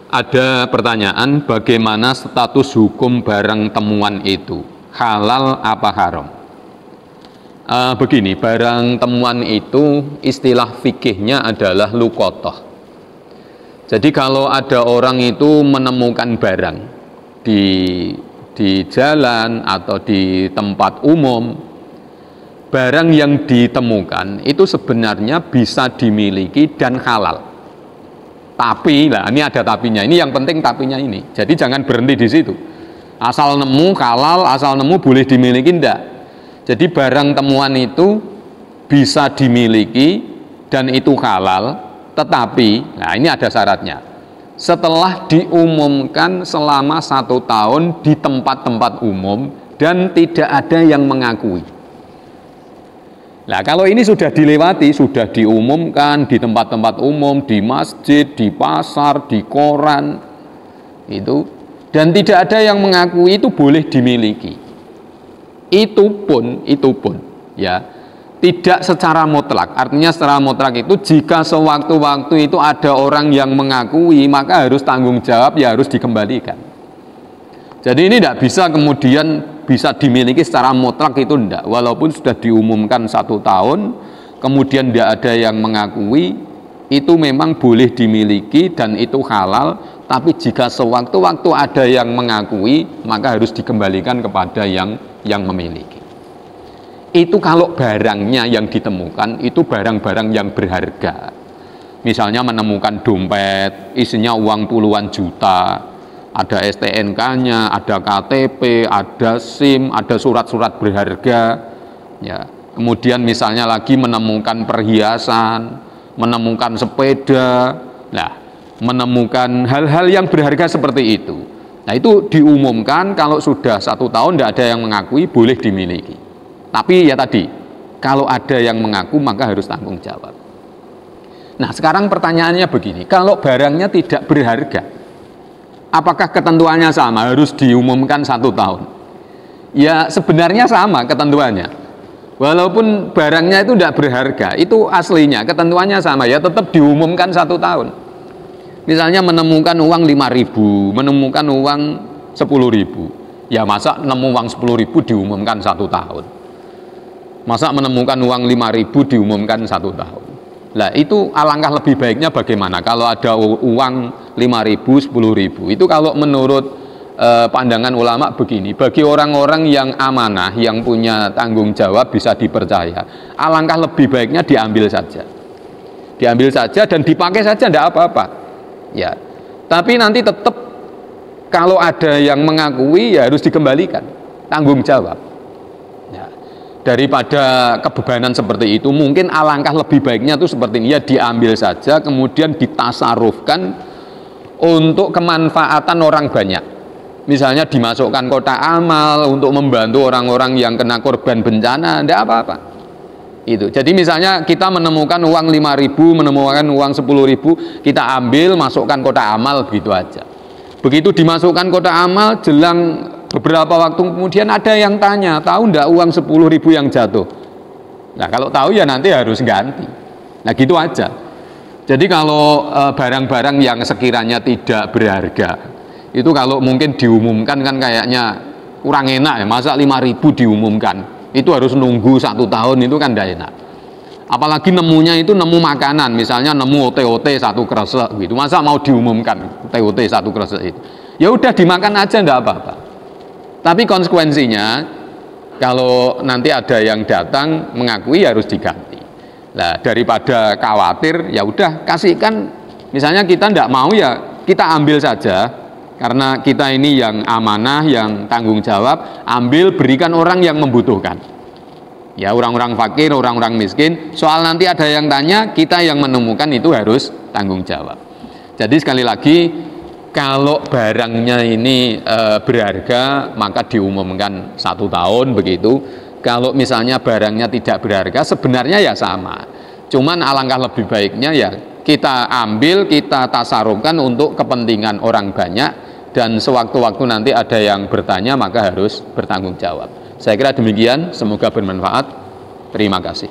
Ada pertanyaan, bagaimana status hukum barang temuan itu? Halal apa haram? Begini, barang temuan itu istilah fikihnya adalah luqotoh. Jadi kalau ada orang itu menemukan barang di jalan atau di tempat umum, barang yang ditemukan itu sebenarnya bisa dimiliki dan halal. Tapi, lah ini ada tapinya. Ini yang penting tapinya ini. Jadi jangan berhenti di situ. Asal nemu halal, asal nemu boleh dimiliki, enggak. Jadi barang temuan itu bisa dimiliki dan itu halal, tetapi, nah ini ada syaratnya. Setelah diumumkan selama 1 tahun di tempat-tempat umum dan tidak ada yang mengakui. Nah, kalau ini sudah dilewati, sudah diumumkan di tempat-tempat umum, di masjid, di pasar, di koran, itu, dan tidak ada yang mengakui, itu boleh dimiliki. Itu pun, ya, tidak secara mutlak. Artinya secara mutlak itu jika sewaktu-waktu itu ada orang yang mengakui, maka harus tanggung jawab, ya harus dikembalikan. Jadi ini tidak bisa kemudian bisa dimiliki secara mutlak, itu tidak. Walaupun sudah diumumkan 1 tahun, kemudian tidak ada yang mengakui, itu memang boleh dimiliki dan itu halal. Tapi jika sewaktu-waktu ada yang mengakui, maka harus dikembalikan kepada yang memiliki. Itu kalau barangnya yang ditemukan itu barang-barang yang berharga. Misalnya menemukan dompet, isinya uang puluhan juta, ada STNK-nya, ada KTP, ada SIM, ada surat-surat berharga, ya. Kemudian misalnya lagi menemukan perhiasan, menemukan sepeda, nah, menemukan hal-hal yang berharga seperti itu. Nah, itu diumumkan kalau sudah 1 tahun tidak ada yang mengakui, boleh dimiliki. Tapi ya tadi, kalau ada yang mengaku maka harus tanggung jawab. Nah, sekarang pertanyaannya begini, kalau barangnya tidak berharga, apakah ketentuannya sama, harus diumumkan 1 tahun? Ya sebenarnya sama ketentuannya. Walaupun barangnya itu tidak berharga, itu aslinya ketentuannya sama, ya tetap diumumkan 1 tahun. Misalnya menemukan uang 5.000, menemukan uang 10.000, ya masa nemu uang 10.000 diumumkan 1 tahun? Masa menemukan uang 5.000 diumumkan 1 tahun? Nah, itu alangkah lebih baiknya bagaimana kalau ada uang 5.000, 10.000. Itu kalau menurut pandangan ulama begini, bagi orang-orang yang amanah, yang punya tanggung jawab, bisa dipercaya, alangkah lebih baiknya diambil saja. Diambil saja dan dipakai saja, tidak apa-apa. Ya. Tapi nanti tetap kalau ada yang mengakui, ya harus dikembalikan. Tanggung jawab. Ya. Daripada kebebanan seperti itu, mungkin alangkah lebih baiknya itu seperti ini, ya diambil saja, kemudian ditasarufkan untuk kemanfaatan orang banyak. Misalnya dimasukkan kotak amal untuk membantu orang-orang yang kena korban bencana, tidak apa-apa. Itu. Jadi misalnya kita menemukan uang 5.000, menemukan uang 10.000, kita ambil, masukkan kotak amal, begitu aja. Begitu dimasukkan kotak amal, jelang beberapa waktu kemudian ada yang tanya, tahu enggak uang 10.000 yang jatuh? Nah, kalau tahu ya nanti harus ganti. Nah, gitu aja. Jadi kalau barang-barang yang sekiranya tidak berharga, itu kalau mungkin diumumkan kan kayaknya kurang enak ya. Masa 5.000 diumumkan, itu harus nunggu 1 tahun, itu kan tidak enak. Apalagi nemunya itu nemu makanan, misalnya nemu OT-OT 1 kresek gitu. Masa mau diumumkan OT-OT 1 kresek itu? Ya udah dimakan aja, enggak apa-apa. Tapi konsekuensinya kalau nanti ada yang datang mengakui, harus diganti. Nah, daripada khawatir, ya udah kasihkan. Misalnya kita tidak mau, ya kita ambil saja, karena kita ini yang amanah, yang tanggung jawab, ambil, berikan orang yang membutuhkan. Ya, orang-orang fakir, orang-orang miskin. Soal nanti ada yang tanya, kita yang menemukan itu harus tanggung jawab. Jadi sekali lagi, kalau barangnya ini berharga, maka diumumkan 1 tahun begitu. Kalau misalnya barangnya tidak berharga, sebenarnya ya sama. Cuman alangkah lebih baiknya ya kita ambil, kita tasarufkan untuk kepentingan orang banyak, dan sewaktu-waktu nanti ada yang bertanya, maka harus bertanggung jawab. Saya kira demikian, semoga bermanfaat. Terima kasih.